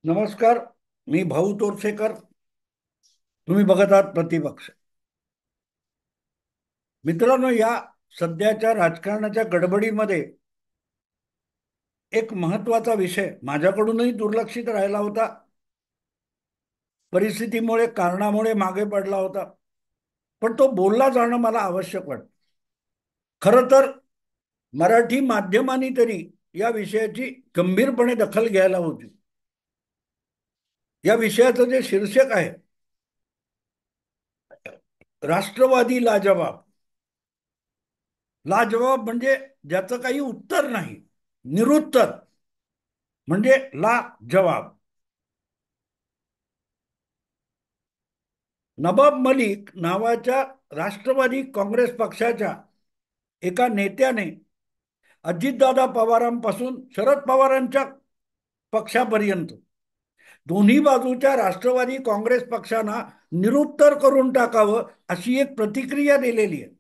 नमस्कार. मी भाऊ तोरसेकर. तुम्ही बघत आहात प्रतिपक्ष. मित्रांनो, या सध्याच्या राजकारणाच्या गडबडीमध्ये एक महत्वाचा विषय माझ्याकडूनही दुर्लक्षित राहिला होता. परिस्थितीमुळे, कारणामुळे मागे पडला होता, पण तो बोलला जाणं मला आवश्यक वाटतं. खरं तर मराठी माध्यमांनी तरी या विषयाची गंभीरपणे दखल घ्यायला होती. या विषयाचं जे शीर्षक आहे, राष्ट्रवादी लाजवाब. लाजवाब म्हणजे ज्याचं काही उत्तर नाही, निरुत्तर म्हणजे ला जवाब. नवाब मलिक नावाच्या राष्ट्रवादी काँग्रेस पक्षाच्या एका नेत्याने अजितदादा पवारांपासून शरद पवारांच्या पक्षापर्यंत दोन्ही बाजूच्या राष्ट्रवादी काँग्रेस पक्षांना निरुत्तर करून टाकावं अशी एक प्रतिक्रिया दिलेली आहे.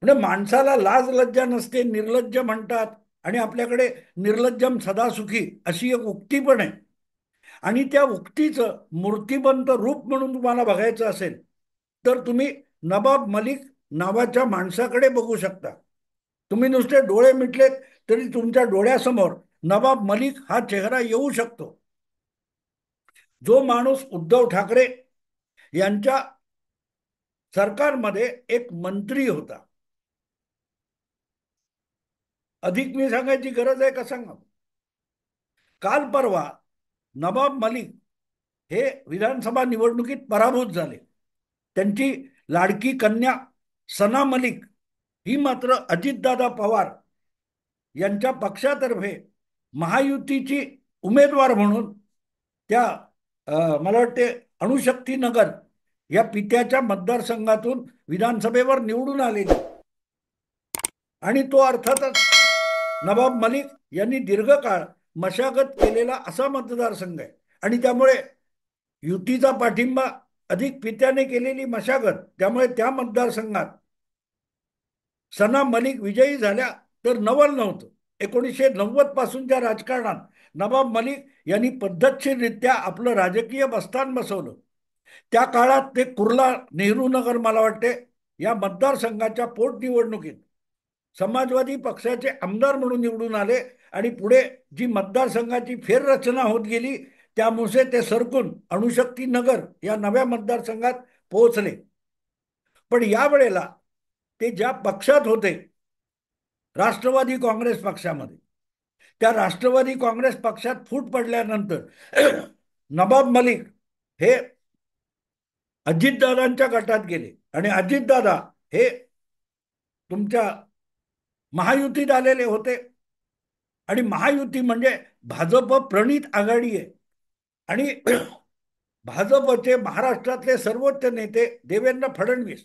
म्हणजे माणसाला लाज लज्जा नसते, निर्लज्ज म्हणतात. आणि आपल्याकडे निर्लज्जम सदा सुखी अशी एक उक्ती पण आहे. आणि त्या उक्तीचं मूर्तिबंत रूप म्हणून तुम्हाला बघायचं असेल तर तुम्ही नवाब मलिक नावाच्या माणसाकडे बघू शकता. तुम्ही नुसते डोळे मिटलेत तरी तुमच्या डोळ्यासमोर नवाब मलिक हा चेहरा येऊ शकतो. जो माणूस उद्धव ठाकरे यांच्या सरकारमध्ये एक मंत्री होता. अधिक मी सांगायची गरज आहे का सांगा. काल परवा नवाब मलिक हे विधानसभा निवडणुकीत पराभूत झाले. त्यांची लाडकी कन्या सना मलिक ही मात्र अजितदादा पवार यांच्या पक्षातर्फे महायुतीची उमेदवार म्हणून त्या मला वाटते अणुशक्ती नगर या पित्याच्या मतदारसंघातून विधानसभेवर निवडून आलेली. आणि तो अर्थातच नवाब मलिक यांनी दीर्घकाळ मशागत केलेला असा मतदारसंघ आहे. आणि त्यामुळे युतीचा पाठिंबा अधिक पित्याने केलेली मशागत, त्यामुळे त्या मतदारसंघात सना मलिक विजयी झाल्या तर नवल नव्हतं. 1990 पासूनच्या राजकारणात नवाब मलिक यांनी पद्धतशीररित्या आपलं राजकीय बस्तान बसवलं. त्या काळात ते कुर्ला नेहरू नगर मला वाटते या मतदारसंघाच्या पोटनिवडणुकीत समाजवादी पक्षाचे आमदार म्हणून निवडून आले. आणि पुढे जी मतदारसंघाची फेररचना होत गेली त्यामुळे ते सरकून अणुशक्ती नगर या नव्या मतदारसंघात पोहोचले. पण यावेळेला ते ज्या पक्षात होते, राष्ट्रवादी काँग्रेस पक्षामध्ये, त्या राष्ट्रवादी काँग्रेस पक्षात फूट पडल्यानंतर नवाब मलिक हे अजितदादांच्या गटात गेले. आणि अजितदादा हे तुमच्या महायुतीत आलेले होते. आणि महायुती म्हणजे भाजप प्रणित आघाडी आहे. आणि भाजपचे महाराष्ट्रातले सर्वोच्च नेते देवेंद्र फडणवीस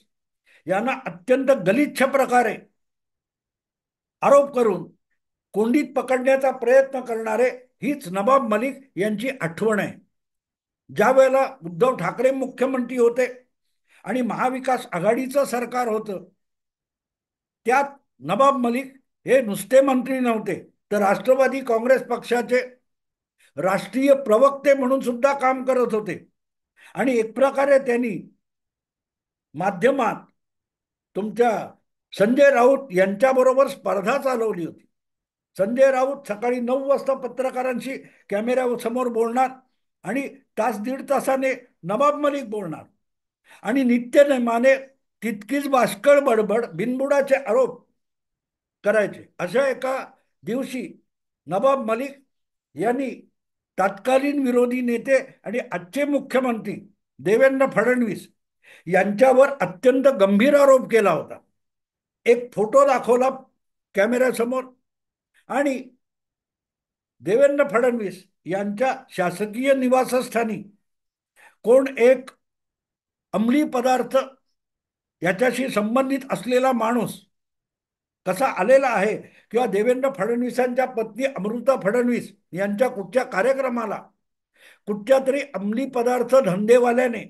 यांना अत्यंत गलिच्छ प्रकारे आरोप करून कोंडीत पकडण्याचा प्रयत्न करणारे हीच नवाब मलिक यांची आठवण आहे. ज्या वेळेला उद्धव ठाकरे मुख्यमंत्री होते आणि महाविकास आघाडीचं सरकार होतं, त्यात नवाब मलिक हे नुसते मंत्री नव्हते तर राष्ट्रवादी काँग्रेस पक्षाचे राष्ट्रीय प्रवक्ते म्हणून सुद्धा काम करत होते. आणि एक प्रकारे त्यांनी माध्यमात तुमच्या संजय राऊत यांच्याबरोबर स्पर्धा चालवली होती. संजय राऊत सकाळी 9 वाजता पत्रकारांशी कॅमेऱ्यासमोर बोलणार आणि तास दीड तासाने नवाब मलिक बोलणार. आणि नित्यनेमाने तितकीच बाष्कळ बडबड, बिनबुडाचे आरोप करायचे. अशा एका दिवशी नवाब मलिक यांनी तत्कालीन विरोधी नेते आणि आजचे मुख्यमंत्री देवेंद्र फडणवीस यांच्यावर अत्यंत गंभीर आरोप केला होता. एक फोटो दाखवला कॅमेऱ्यासमोर आणि देवेंद्र फडणवीस यांच्या शासकीय निवासस्थानी कोण एक अंमली पदार्थ याच्याशी संबंधित असलेला माणूस कसा आलेला आहे, किंवा देवेंद्र फडणवीसांच्या पत्नी अमृता फडणवीस यांच्या कुठच्या कार्यक्रमाला कुठच्या तरी अंमली पदार्थ धंदेवाल्याने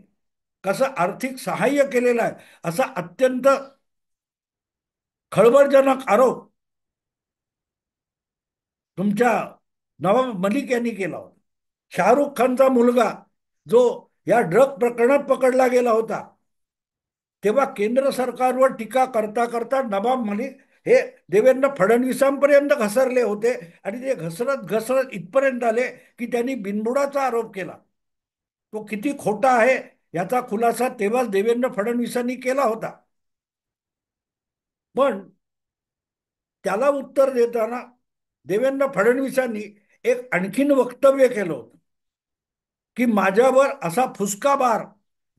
कसं आर्थिक सहाय्य केलेलं आहे, असा अत्यंत खळबळजनक आरोप तुमच्या नवाब मलिक यांनी केला होता. शाहरुख खानचा मुलगा जो या ड्रग प्रकरणात पकडला गेला होता, तेव्हा केंद्र सरकारवर टीका करता करता नवाब मलिक हे देवेंद्र फडणवीसांपर्यंत घसरले होते आणि ते घसरत घसरत इथपर्यंत आले की त्यांनी बिनबुडाचा आरोप केला. तो किती खोटा आहे याचा खुलासा तेव्हाच देवेंद्र फडणवीसांनी केला होता. पण त्याला उत्तर देताना देवेंद्र फडणवीसांनी एक आणखीन वक्तव्य केलं होतं की माझ्यावर असा फुसका बार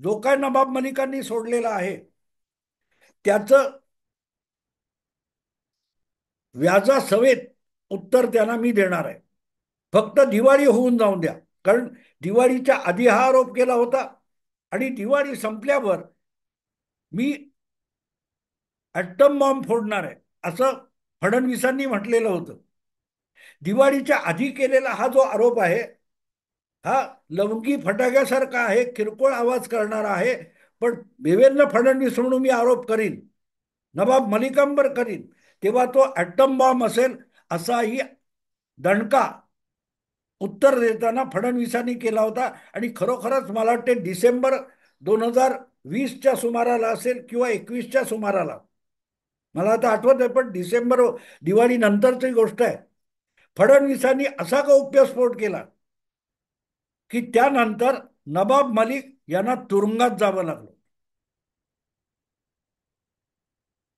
जो काय नवाब मलिकांनी सोडलेला आहे त्याचं व्याजासवेत उत्तर त्यांना मी देणार आहे. फक्त दिवाळी होऊन जाऊन द्या, कारण दिवाळीच्या आधी हा आरोप केला होता आणि दिवाळी संपल्यावर मी ॲटम बॉम्ब फोडणार आहे असं फडणवीसांनी म्हटलेलं होतं. दिवाळीच्या आधी केलेला हा जो आरोप आहे हा लवंगी फटाक्यासारखा आहे, किरकोळ आवाज करणारा आहे. पण देवेंद्र फडणवीस म्हणून मी आरोप करीन, नवाब मलिकांवर करीन, तेव्हा तो ॲटम बॉम्ब असेल असाही दणका उत्तर देताना फडणवीसांनी केला होता. आणि खरोखरच मला वाटते डिसेंबर 2020च्या सुमाराला असेल किंवा 21च्या सुमाराला, मला आता आठवत आहे, पण डिसेंबर दिवाळी नंतरची गोष्ट आहे. फडणवीसांनी असा गौप्यस्फोट केला की त्यानंतर नवाब मलिक यांना तुरुंगात जावं लागलं.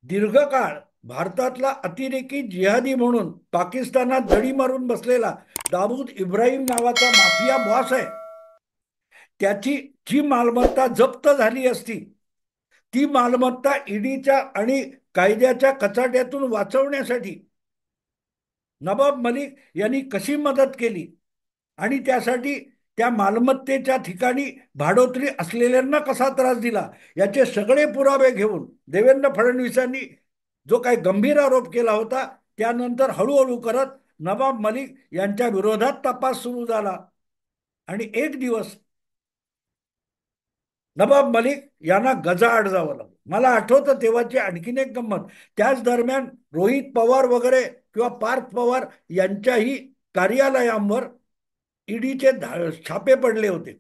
दीर्घकाळ भारतातला अतिरेकी जिहादी म्हणून पाकिस्तानात दडी मारून बसलेला दाऊद इब्राहिम नावाचा माफिया बॉस आहे. त्याची जी मालमत्ता जप्त झाली असती ती मालमत्ता ईडीच्या आणि कायद्याच्या कचाट्यातून वाचवण्यासाठी नवाब मलिक यांनी कशी मदत केली आणि त्यासाठी त्या मालमत्तेच्या ठिकाणी भाडोत्री असलेल्यांना कसा त्रास दिला याचे सगळे पुरावे घेऊन देवेंद्र फडणवीसांनी जो काही गंभीर आरोप केला होता त्यानंतर हळूहळू करत नवाब मलिक यांच्या विरोधात तपास सुरू झाला. आणि एक दिवस नवाब मलिक यांना गजाआड जावं लागलं. मला आठवतं तेव्हाची आणखीन एक गंमत, त्याच दरम्यान रोहित पवार वगैरे किंवा पार्थ पवार यांच्याही कार्यालयांवर ईडीचे छापे पडले होते.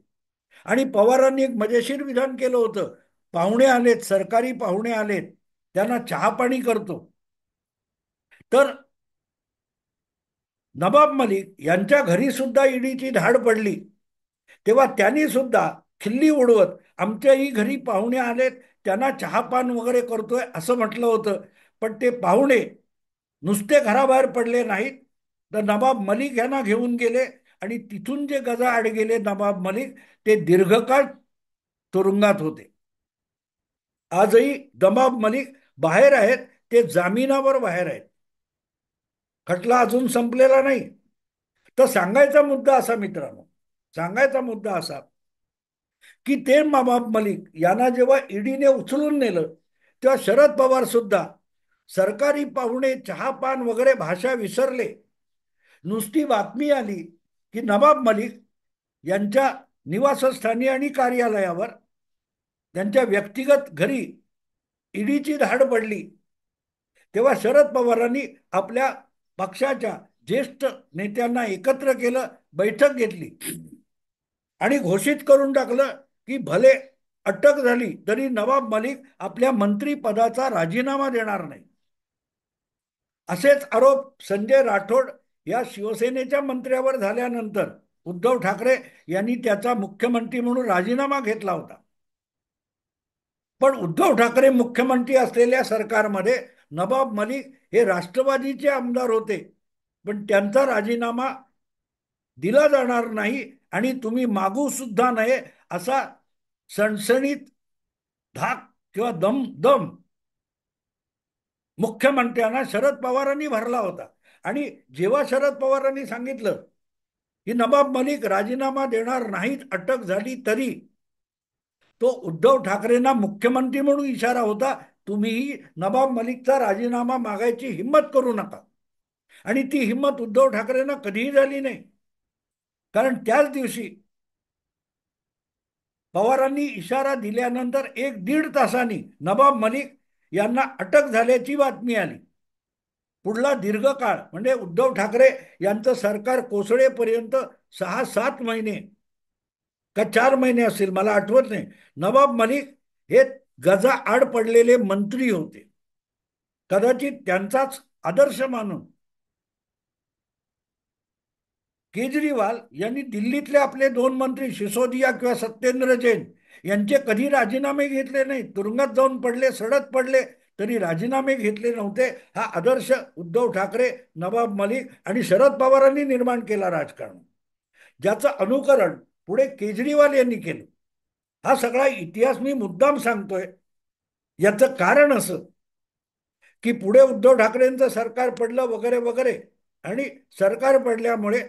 आणि पवारांनी एक मजेशीर विधान केलं होतं, पाहुणे आलेत, सरकारी पाहुणे आलेत, त्यांना चहा पाणी करतो. तर नवाब मलिक यांच्या घरी सुद्धा ईडीची धाड पडली. तेव्हा त्यांनी सुद्धा खिल्ली उडवत आमच्याही घरी पाहुणे आलेत, त्यांना चहापान वगैरे करतोय असं म्हटलं होतं. पण ते पाहुणे नुसते घराबाहेर पडले नाहीत, तर नवाब मलिक यांना घेऊन गेले आणि तिथून जे गजाआड गेले नवाब मलिक, ते दीर्घकाळ तुरुंगात होते. आजही नवाब मलिक बाहेर आहेत, ते जामिनावर बाहेर आहेत. खटला अजून संपलेला नाही. तर सांगायचा मुद्दा असा मित्रांनो, सांगायचा मुद्दा असा की ते नवाब मलिक यांना जेव्हा ईडीने उचलून नेलं तेव्हा शरद पवार सुद्धा सरकारी पाहुणे चहापान वगैरे भाषा विसरले. नुसती बातमी आली की नवाब मलिक यांच्या निवासस्थानी आणि कार्यालयावर त्यांच्या व्यक्तिगत घरी ईडीची धाड पडली. तेव्हा शरद पवारांनी आपल्या पक्षाच्या ज्येष्ठ नेत्यांना एकत्र केलं, बैठक घेतली आणि घोषित करून टाकलं की भले अटक झाली तरी नवाब मलिक आपल्या मंत्रीपदाचा राजीनामा देणार नाही. असेच आरोप संजय राठोड या शिवसेनेच्या मंत्र्यावर झाल्यानंतर उद्धव ठाकरे यांनी त्याचा मुख्यमंत्री म्हणून राजीनामा घेतला होता. पण उद्धव ठाकरे मुख्यमंत्री असलेल्या सरकारमध्ये नवाब मलिक हे राष्ट्रवादीचे आमदार होते, पण त्यांचा राजीनामा दिला जाणार नाही आणि तुम्ही मागू सुद्धा नये असा सणसणीत धाक किंवा दम दम मुख्यमंत्र्यांना शरद पवारांनी भरला होता. आणि जेव्हा शरद पवारांनी सांगितलं की नवाब मलिक राजीनामा देणार नाहीत अटक झाली तरी, तो उद्धव ठाकरेंना मुख्यमंत्री म्हणून इशारा होता, तुम्हीही नवाब मलिकचा राजीनामा मागायची हिंमत करू नका. आणि ती हिंमत उद्धव ठाकरेंना कधीही झाली नाही, कारण त्याच दिवशी पवारांनी इशारा दिल्यानंतर 1-1.5 तासांनी नवाब मलिक यांना अटक झाल्याची बातमी आली. पुढला दीर्घकाळ म्हणजे उद्धव ठाकरे यांचं सरकार कोसळेपर्यंत 6-7 महिने का 4 महिने असतील मला आठवत नाही, नवाब मलिक हे गजा आड पडलेले मंत्री होते. कदाचित त्यांचाच आदर्श मानून केजरीवाल यांनी दिल्लीतले आपले 2 मंत्री सिसोदिया किंवा सत्येंद्र जैन यांचे कधी राजीनामे घेतले नाही. तुरुंगात जाऊन पडले, सडत पडले, तरी राजीनामे घेतले नव्हते. हा आदर्श उद्धव ठाकरे, नवाब मलिक आणि शरद पवारांनी निर्माण केला राजकारण, ज्याचं अनुकरण पुढे केजरीवाल यांनी केलं. हा सगळा इतिहास मी मुद्दाम सांगतोय. याचं कारण असं की पुढे उद्धव ठाकरेंचं सरकार पडलं वगैरे वगैरे, आणि सरकार पडल्यामुळे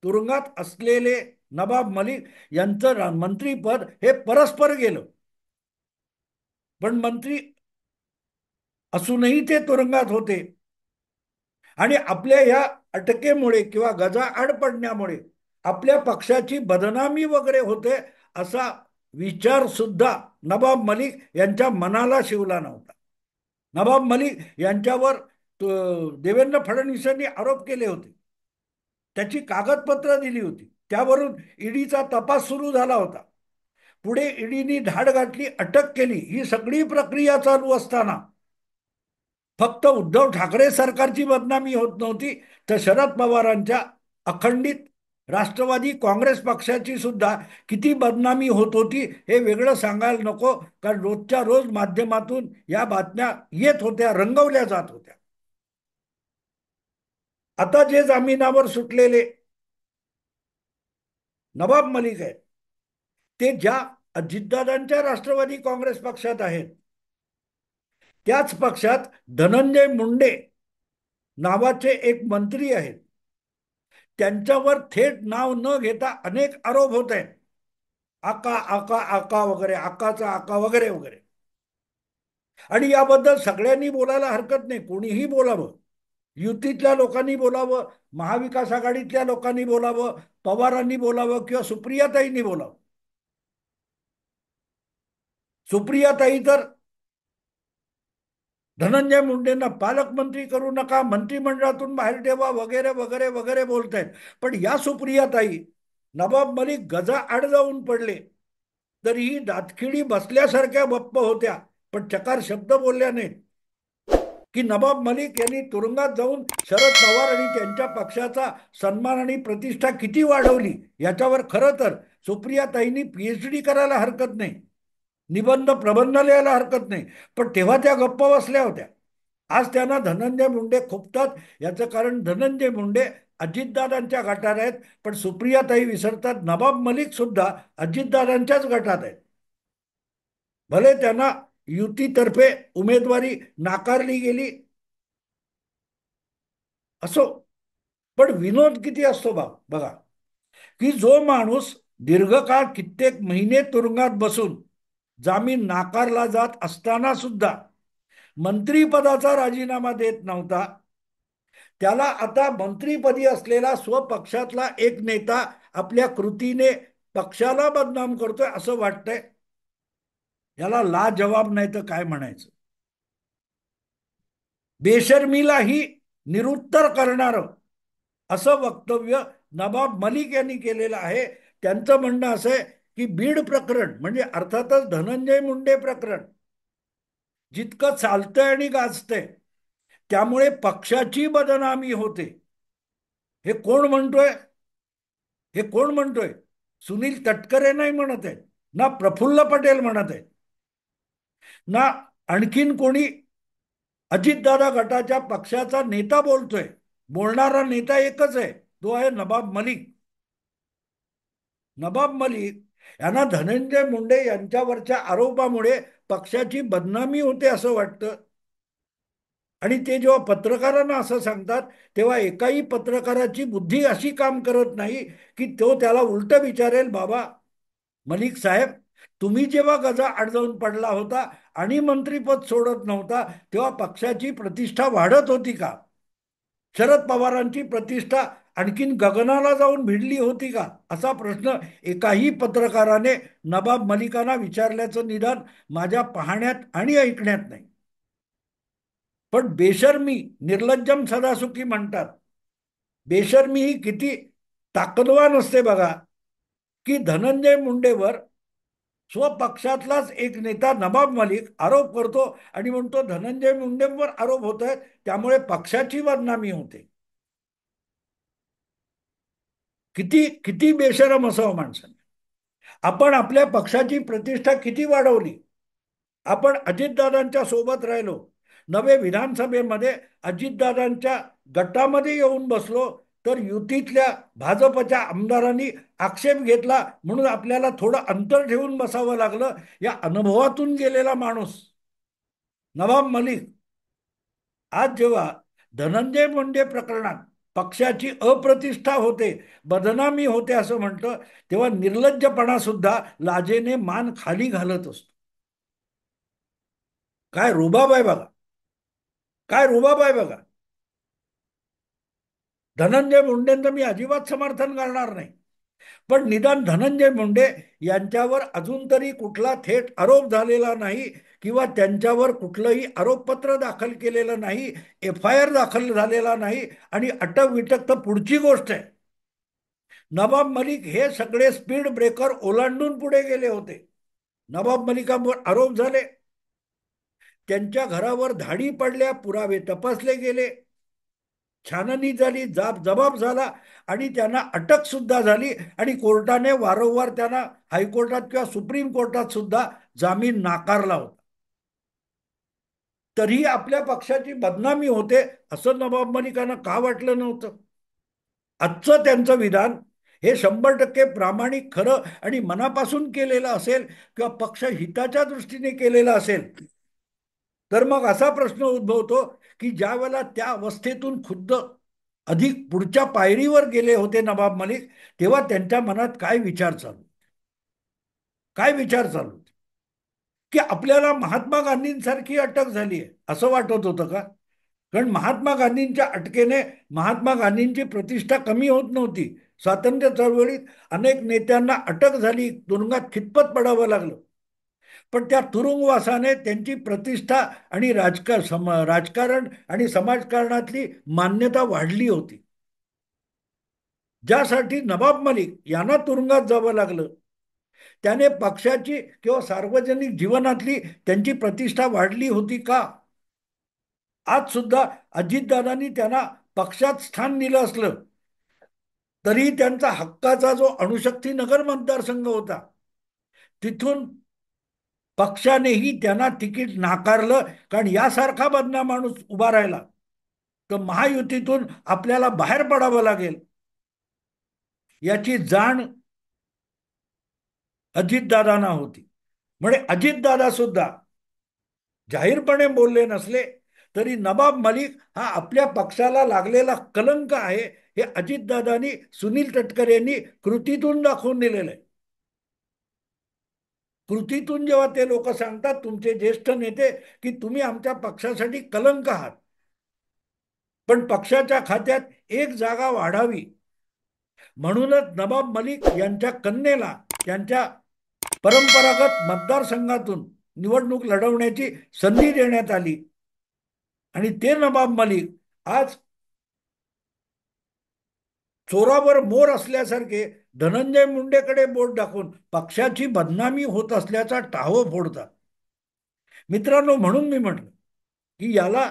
तुरुंगात असलेले नवाब मलिक यांचं मंत्रीपद हे परस्पर गेलं. पण मंत्री असूनही ते तुरुंगात होते आणि आपल्या या अटकेमुळे किंवा गजाआड पडण्यामुळे आपल्या पक्षाची बदनामी वगैरे होते, असा विचार सुद्धा नवाब मलिक यांच्या मनाला शिवला नव्हता. नवाब मलिक यांच्यावर देवेंद्र फडणवीसांनी आरोप केले होते, त्याची कागदपत्र दिली होती, त्यावरून ईडीचा तपास सुरू झाला होता. पुढे ईडीनी धाड गाठली, अटक केली. ही सगळी प्रक्रिया चालू असताना फक्त उद्धव ठाकरे सरकारची बदनामी होत नव्हती, तर शरद पवारांच्या अखंडित राष्ट्रवादी काँग्रेस पक्षाची सुद्धा किती बदनामी होत होती हे वेगळं सांगायला नको, कारण रोजच्या रोज माध्यमातून या बातम्या येत होत्या, रंगवल्या जात होत्या. आता जे जामिनावर सुटलेले नवाब मलिक आहेत, ते ज्या अजितदादांच्या राष्ट्रवादी काँग्रेस पक्षात आहेत, त्याच पक्षात धनंजय मुंडे नावाचे एक मंत्री आहेत. त्यांच्यावर थेट नाव न घेता अनेक आरोप होत आहेत. आका आका आका वगैरे, आकाचा आका वगैरे वगैरे. आणि याबद्दल सगळ्यांनी बोलायला हरकत नाही, कोणीही बोलावं. युतीतल्या लोकांनी बोलावं, महाविकास आघाडीतल्या लोकांनी बोलावं, पवारांनी बोलावं किंवा सुप्रियाताईंनी बोलावं. सुप्रियाताई तर धनंजय मुंडेंना पालकमंत्री करू नका, मंत्रिमंडळातून बाहेर ठेवा वगैरे वगैरे वगैरे बोलतायत. पण या सुप्रियाताई नवाब मलिक गजा आड जाऊन पडले तरीही दातखिळी बसल्यासारख्या गप्प होत्या, पण चकार शब्द बोलल्या नाहीत. की नवाब मलिक यांनी तुरुंगात जाऊन शरद पवार आणि त्यांच्या पक्षाचा सन्मान आणि प्रतिष्ठा किती वाढवली याच्यावर खरं तर सुप्रियाताईंनी पीएचडी करायला हरकत नाही, निबंध प्रबंध लिहायला हरकत नाही, पण तेव्हा त्या गप्प बसल्या होत्या. आज त्यांना धनंजय मुंडे खुपतात. याचं कारण धनंजय मुंडे अजितदादांच्या गटात आहेत, पण सुप्रियाताई विसरतात नवाब मलिक सुद्धा अजितदादांच्याच गटात आहेत. भले त्यांना युतीतर्फे उमेदवारी नाकारली गेली असो, पण विनोद किती असतो बघा, की जो माणूस दीर्घकाळ कित्येक महिने तुरुंगात बसून जामीन नाकारला जात असताना सुद्धा मंत्रीपदाचा राजीनामा देत नव्हता, त्याला आता मंत्रीपदी असलेला स्वपक्षातला एक नेता आपल्या कृतीने पक्षाला बदनाम करतोय असं वाटतंय. याला लाजवाब नाही तर काय म्हणायचं. बेशर्मीलाही निरुत्तर करणारं असं वक्तव्य नवाब मलिक यांनी केलेलं आहे. त्यांचं म्हणणं असं आहे की बीड प्रकरण म्हणजे अर्थातच धनंजय मुंडे प्रकरण जितकं चालतंय आणि गाजतंय त्यामुळे पक्षाची बदनामी होते. हे कोण म्हणतोय? हे कोण म्हणतोय? सुनील तटकरे नाही म्हणत आहेत, ना प्रफुल्ल पटेल म्हणत आहेत, ना आणखीन कोणी अजितदादा गटाच्या पक्षाचा नेता बोलतोय. बोलणारा नेता एकच आहे, तो आहे नवाब मलिक. नवाब मलिक यांना धनंजय मुंडे यांच्यावरच्या आरोपामुळे पक्षाची बदनामी होते असं वाटतं. आणि ते जेव्हा पत्रकारांना असं सांगतात तेव्हा एकाही पत्रकाराची बुद्धी अशी काम करत नाही की तो त्याला उलट विचारेल, बाबा मलिक साहेब, तुम्ही जेव्हा गजा आड जाऊन पडला होता आणि मंत्रीपद सोडत नव्हता तेव्हा पक्षाची प्रतिष्ठा वाढत होती का? शरद पवारांची प्रतिष्ठा आणखीन गगनाला जाऊन भिडली होती का? असा प्रश्न एकाही पत्रकाराने नवाब मलिकांना विचारल्याचं निदान माझ्या पाहण्यात आणि ऐकण्यात नाही. पण बेशर्मी, निर्लज्जम सदासुखी म्हणतात. बेशर्मी ही किती ताकदवान असते बघा, की धनंजय मुंडेवर स्वपक्षातलाच एक नेता नवाब मलिक आरोप करतो आणि म्हणतो धनंजय मुंडेंवर आरोप होत आहेत, त्यामुळे पक्षाची बदनामी होते. किती किती बेशरम असावं माणसाने. आपण आपल्या पक्षाची प्रतिष्ठा किती वाढवली. आपण अजितदादांच्या सोबत राहिलो. नवे विधानसभेमध्ये अजितदादांच्या गटामध्ये येऊन बसलो, तर युतीतल्या भाजपच्या आमदारांनी आक्षेप घेतला म्हणून आपल्याला थोडं अंतर ठेवून बसावं लागलं. या अनुभवातून गेलेला माणूस नवाब मलिक आज जेव्हा धनंजय मुंडे प्रकरणात पक्षाची अप्रतिष्ठा होते, बदनामी होते असं म्हणतं, तेव्हा निर्लज्जपणा सुद्धा लाजेने मान खाली घालत असतो. काय रुबाब आहे बघा. काय रुबाब आहे बघा. धनंजय मुंडेंचं मी अजिबात समर्थन करणार नाही. पण निदान धनंजय मुंडे यांच्यावर अजून तरी कुठला थेट आरोप झालेला नाही, किंवा त्यांच्यावर कुठलंही आरोपपत्र दाखल केलेलं नाही, FIR दाखल झालेला नाही, आणि अटक विटक तर पुढची गोष्ट आहे. नवाब मलिक हे सगळे स्पीड ब्रेकर ओलांडून पुढे गेले होते. नवाब मलिकांवर आरोप झाले, त्यांच्या घरावर धाडी पडल्या, पुरावे तपासले गेले, छाननी झाली, जबाब झाला, आणि त्यांना अटक सुद्धा झाली, आणि कोर्टाने वारंवार त्यांना हायकोर्टात किंवा सुप्रीम कोर्टात सुद्धा जामीन नाकारला होता. तरीही आपल्या पक्षाची बदनामी होते असं नवाब मलिकांना का वाटलं नव्हतं. आजचं त्यांचं विधान हे 100% प्रामाणिक, खरं आणि मनापासून केलेलं असेल, किंवा पक्ष हिताच्या दृष्टीने केलेलं असेल, तर मग असा प्रश्न उद्भवतो की ज्या वेळेला त्या अवस्थेतून खुद्द अधिक पुढच्या पायरीवर गेले होते नवाब मलिक, तेव्हा त्यांच्या मनात काय विचार चालू, काय विचार चालू, की आपल्याला महात्मा गांधींसारखी अटक झाली आहे असं वाटत होतं का? कारण महात्मा गांधींच्या अटकेने महात्मा गांधींची प्रतिष्ठा कमी होत नव्हती. स्वातंत्र्य चळवळीत अनेक नेत्यांना अटक झाली, तुरुंगात खितपत पडावं लागलं, पण त्या तुरुंगवासाने त्यांची प्रतिष्ठा आणि राजकारण आणि समाजकारणातली मान्यता वाढली होती. ज्यासाठी नवाब मलिक यांना तुरुंगात जावं लागलं, त्याने पक्षाची किंवा सार्वजनिक जीवनातली त्यांची प्रतिष्ठा वाढली होती का? आज सुद्धा अजितदादांनी त्यांना पक्षात स्थान दिलं असलं, तरी त्यांचा हक्काचा जो अणुशक्ती नगर मतदारसंघ होता, तिथून पक्षानेही त्यांना तिकीट नाकारलं. कारण यासारखा बदनाम माणूस उभा राहिला तर महायुतीतून आपल्याला बाहेर पडावं लागेल, याची जाण अजितदादांना होती. म्हणजे अजितदादा सुद्धा जाहीरपणे बोलले नसले, तरी नवाब मलिक हा आपल्या पक्षाला लागलेला कलंक आहे हे अजितदादांनी, सुनील तटकरे यांनी कृतीतून दाखवून दिलेलं आहे. कृतीतून जेव्हा ते लोक सांगतात, तुमचे ज्येष्ठ नेते, की तुम्ही आमच्या पक्षासाठी कलंक आहात, पण पक्षाच्या खात्यात एक जागा वाढावी म्हणूनच नवाब मलिक यांच्या कन्येला त्यांच्या परंपरागत मतदारसंघातून निवडणूक लढवण्याची संधी देण्यात आली, आणि ते नवाब मलिक आज चोरावर मोर असल्यासारखे धनंजय मुंडेकडे बोट दाखवून पक्षाची बदनामी होत असल्याचा टाहो फोडतात. मित्रांनो, म्हणून मी म्हटलं की याला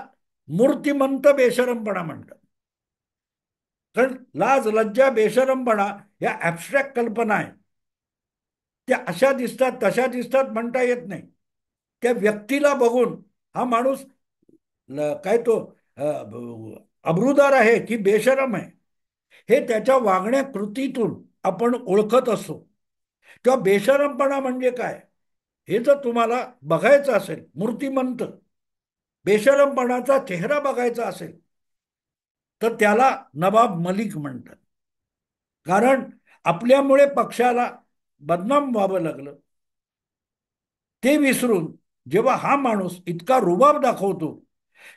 मूर्तिमंत बेशरमपणा म्हणतात. कारण लाज, लज्जा, बेशरमपणा या ऍबस्ट्रॅक्ट कल्पना आहेत. त्या अशा दिसतात, तशा दिसतात म्हणता येत नाही. त्या व्यक्तीला बघून हा माणूस काय तो अब्रुदार आहे की बेशरम आहे, हे त्याच्या वागण्या कृतीतून आपण ओळखत असतो. किंवा बेशरमपणा म्हणजे काय हे जर तुम्हाला बघायचं असेल, मूर्तिमंत बेशरमपणाचा चेहरा बघायचा असेल, तर त्याला नवाब मलिक म्हणतात. कारण आपल्यामुळे पक्षाला बदनाम व्हावं लागलं, ते विसरून जेव्हा हा माणूस इतका रुबाब दाखवतो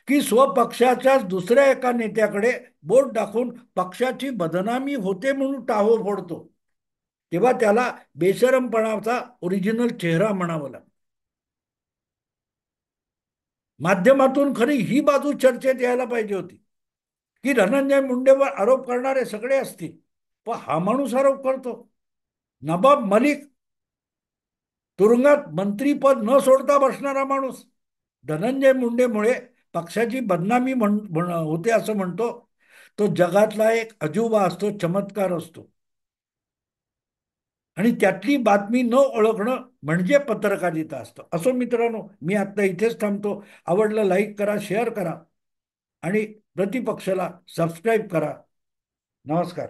की स्वपक्षाच्याच दुसऱ्या एका नेत्याकडे बोट दाखवून पक्षाची बदनामी होते म्हणून टाहो फोडतो, तेव्हा त्याला बेशरमपणाचा ओरिजिनल चेहरा म्हणावं लागतं. माध्यमातून खरी ही बाजू चर्चेत यायला पाहिजे होती, की धनंजय मुंडेवर आरोप करणारे सगळे असतील, पण हा माणूस आरोप करतो. नबाब मलिक तुरुंगात मंत्रीपद न सोडता बसणारा माणूस धनंजय मुंडेमुळे पक्षाची बदनामी होते असं म्हणतो. तो जगातला एक अजूबा असतो, चमत्कार असतो. आणि त्यातली बातमी न ओळखणं म्हणजे पत्रकारिता असतं. असो मित्रांनो, मी आता इथेच थांबतो. आवडलं लाईक करा, शेअर करा आणि प्रतिपक्षाला सबस्क्राईब करा. नमस्कार.